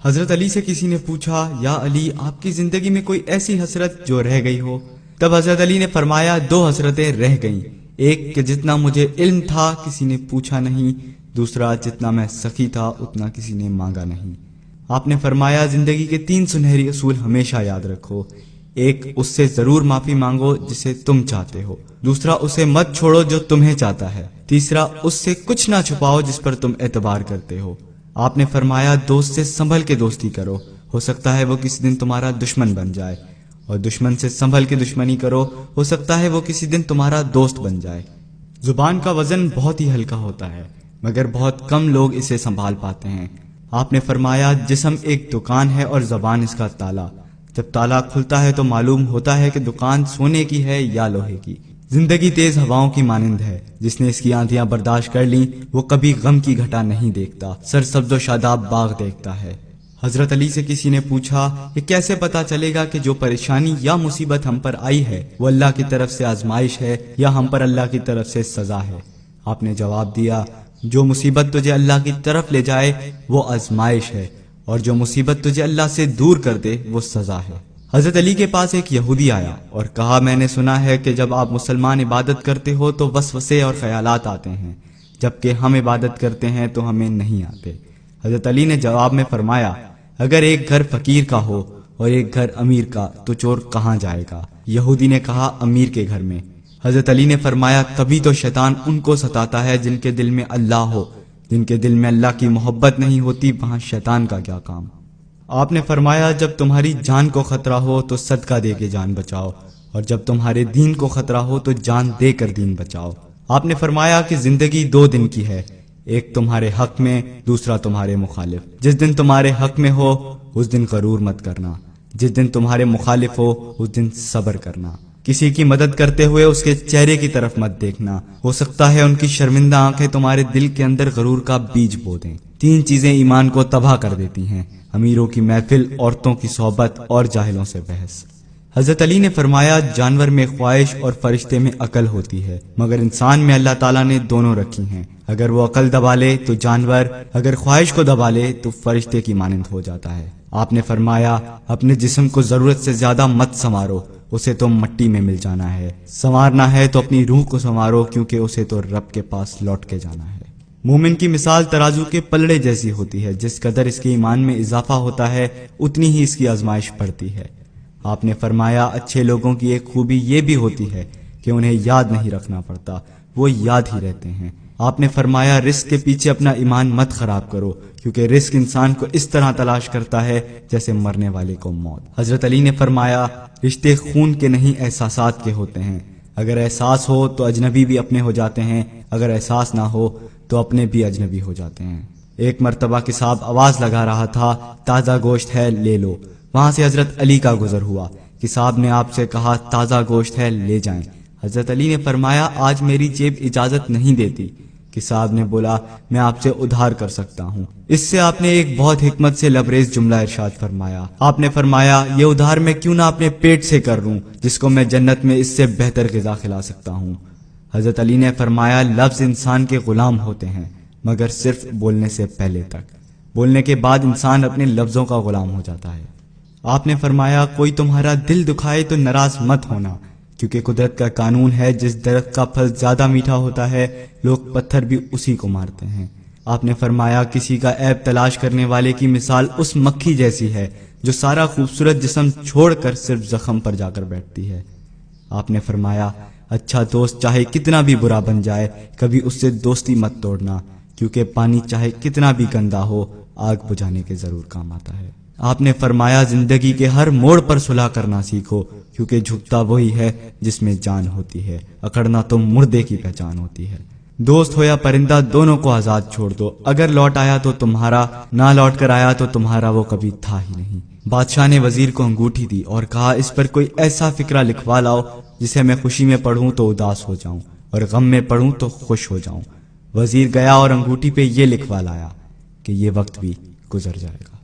حضرت علی سے کسی نے پوچھا، یا علی آپ کی زندگی میں کوئی ایسی حسرت جو رہ گئی ہو؟ تب حضرت علی نے فرمایا، دو حسرتیں رہ گئیں، ایک کہ جتنا مجھے علم تھا کسی نے پوچھا نہیں، دوسرا جتنا میں سخی تھا اتنا کسی نے مانگا نہیں۔ آپ نے فرمایا، زندگی کے 3 سنہری اصول ہمیشہ یاد رکھو۔ ایک، اس سے ضرور معافی مانگو جسے تم چاہتے ہو، دوسرا اسے مت چھوڑو جو تمہیں چاہتا ہے، تیسرا اس سے کچھ نہ چھپاؤ جس پر تم اعتبار کرتے ہو۔ آپ نے فرمایا، دوست سے سنبھل کے دوستی کرو، ہو سکتا ہے وہ کسی دن تمہارا دشمن بن جائے، اور دشمن سے سنبھل کے دشمنی کرو، ہو سکتا ہے وہ کسی دن تمہارا دوست بن جائے۔ زبان کا وزن بہت ہی ہلکا ہوتا ہے، مگر بہت کم لوگ اسے سنبھال پاتے ہیں۔ آپ نے فرمایا، جسم ایک دکان ہے اور زبان اس کا تالا، جب تالا کھلتا ہے تو معلوم ہوتا ہے کہ دکان سونے کی ہے یا لوہے کی۔ زندگی تیز ہواؤں کی مانند ہے، جس نے اس کی آندھیاں برداشت کر لیں وہ کبھی غم کی گھٹا نہیں دیکھتا، سرسبز و شاداب باغ دیکھتا ہے۔ حضرت علی سے کسی نے پوچھا، یہ کیسے پتا چلے گا کہ جو پریشانی یا مصیبت ہم پر آئی ہے وہ اللہ کی طرف سے آزمائش ہے یا ہم پر اللہ کی طرف سے سزا ہے؟ آپ نے جواب دیا، جو مصیبت تجھے اللہ کی طرف لے جائے وہ آزمائش ہے، اور جو مصیبت تجھے اللہ سے دور کر دے وہ سزا ہے۔ حضرت علی کے پاس ایک یہودی آیا اور کہا، میں نے سنا ہے کہ جب آپ مسلمان عبادت کرتے ہو تو وسوسے اور خیالات آتے ہیں، جبکہ ہم عبادت کرتے ہیں تو ہمیں نہیں آتے۔ حضرت علی نے جواب میں فرمایا، اگر ایک گھر فقیر کا ہو اور ایک گھر امیر کا تو چور کہاں جائے گا؟ یہودی نے کہا، امیر کے گھر میں۔ حضرت علی نے فرمایا، تبھی تو شیطان ان کو ستاتا ہے جن کے دل میں اللہ ہو، جن کے دل میں اللہ کی محبت نہیں ہوتی وہاں شیطان کا کیا کام؟ آپ نے فرمایا، جب تمہاری جان کو خطرہ ہو تو صدقہ دے کے جان بچاؤ، اور جب تمہارے دین کو خطرہ ہو تو جان دے کر دین بچاؤ۔ آپ نے فرمایا کہ زندگی 2 دن کی ہے، ایک تمہارے حق میں، دوسرا تمہارے مخالف۔ جس دن تمہارے حق میں ہو اس دن غرور مت کرنا، جس دن تمہارے مخالف ہو اس دن صبر کرنا۔ کسی کی مدد کرتے ہوئے اس کے چہرے کی طرف مت دیکھنا، ہو سکتا ہے ان کی شرمندہ آنکھیں تمہارے دل کے اندر غرور کا بیج بو دیں۔ 3 چیزیں ایمان کو تباہ کر دیتی ہیں، امیروں کی محفل، عورتوں کی صحبت اور جاہلوں سے بحث۔ حضرت علی نے فرمایا، جانور میں خواہش اور فرشتے میں عقل ہوتی ہے، مگر انسان میں اللہ تعالیٰ نے دونوں رکھی ہیں، اگر وہ عقل دبا لے تو جانور، اگر خواہش کو دبا لے تو فرشتے کی مانند ہو جاتا ہے۔ آپ نے فرمایا، اپنے جسم کو ضرورت سے زیادہ مت سنوارو، اسے تو مٹی میں مل جانا ہے، سنوارنا ہے تو اپنی روح کو سنوارو، کیونکہ اسے تو رب کے پاس لوٹ کے جانا ہے۔ مومن کی مثال ترازو کے پلڑے جیسی ہوتی ہے، جس قدر اس کے ایمان میں اضافہ ہوتا ہے اتنی ہی اس کی آزمائش بڑھتی ہے۔ آپ نے فرمایا، اچھے لوگوں کی ایک خوبی یہ بھی ہوتی ہے کہ انہیں یاد نہیں رکھنا پڑتا، وہ یاد ہی رہتے ہیں۔ آپ نے فرمایا، رزق کے پیچھے اپنا ایمان مت خراب کرو، کیونکہ رزق انسان کو اس طرح تلاش کرتا ہے جیسے مرنے والے کو موت۔ حضرت علی نے فرمایا، رشتے خون کے نہیں احساسات کے ہوتے ہیں، اگر احساس ہو تو اجنبی بھی اپنے ہو جاتے ہیں، اگر احساس نہ ہو تو اپنے بھی اجنبی ہو جاتے ہیں۔ ایک مرتبہ کساب آواز لگا رہا تھا، تازہ گوشت ہے لے لو۔ وہاں سے حضرت علی کا گزر ہوا، کساب نے آپ سے کہا، تازہ گوشت ہے لے جائیں۔ حضرت علی نے فرمایا، آج میری جیب اجازت نہیں دیتی۔ کساب نے بولا، میں آپ سے ادھار کر سکتا ہوں۔ اس سے آپ نے ایک بہت حکمت سے لبریز جملہ ارشاد فرمایا۔ آپ نے فرمایا، یہ ادھار میں کیوں نہ اپنے پیٹ سے کر لوں، جس کو میں جنت میں اس سے بہتر غذا کھلا سکتا ہوں۔ حضرت علی نے فرمایا، لفظ انسان کے غلام ہوتے ہیں مگر صرف بولنے سے پہلے تک، بولنے کے بعد انسان اپنے لفظوں کا غلام ہو جاتا ہے۔ آپ نے فرمایا، کوئی تمہارا دل دکھائے تو ناراض مت ہونا، کیونکہ قدرت کا قانون ہے، جس درخت کا پھل زیادہ میٹھا ہوتا ہے لوگ پتھر بھی اسی کو مارتے ہیں۔ آپ نے فرمایا، کسی کا عیب تلاش کرنے والے کی مثال اس مکھی جیسی ہے جو سارا خوبصورت جسم چھوڑ کر صرف زخم پر جا کر بیٹھتی ہے۔ آپ نے فرمایا، اچھا دوست چاہے کتنا بھی برا بن جائے کبھی اس سے دوستی مت توڑنا، کیونکہ پانی چاہے کتنا بھی گندا ہو آگ بجھانے کے ضرور کام آتا ہے۔ آپ نے فرمایا، زندگی کے ہر موڑ پر صلح کرنا سیکھو، کیونکہ جھکتا وہی ہے جس میں جان ہوتی ہے، اکڑنا تو مردے کی پہچان ہوتی ہے۔ دوست ہو یا پرندہ دونوں کو آزاد چھوڑ دو، اگر لوٹ آیا تو تمہارا، نہ لوٹ کر آیا تو تمہارا وہ کبھی تھا ہی نہیں۔ بادشاہ نے وزیر کو انگوٹھی دی اور کہا، اس پر کوئی ایسا فقرہ لکھوا لاؤ جسے میں خوشی میں پڑھوں تو اداس ہو جاؤں اور غم میں پڑھوں تو خوش ہو جاؤں۔ وزیر گیا اور انگوٹھی پہ یہ لکھوا لایا کہ یہ وقت بھی گزر جائے گا۔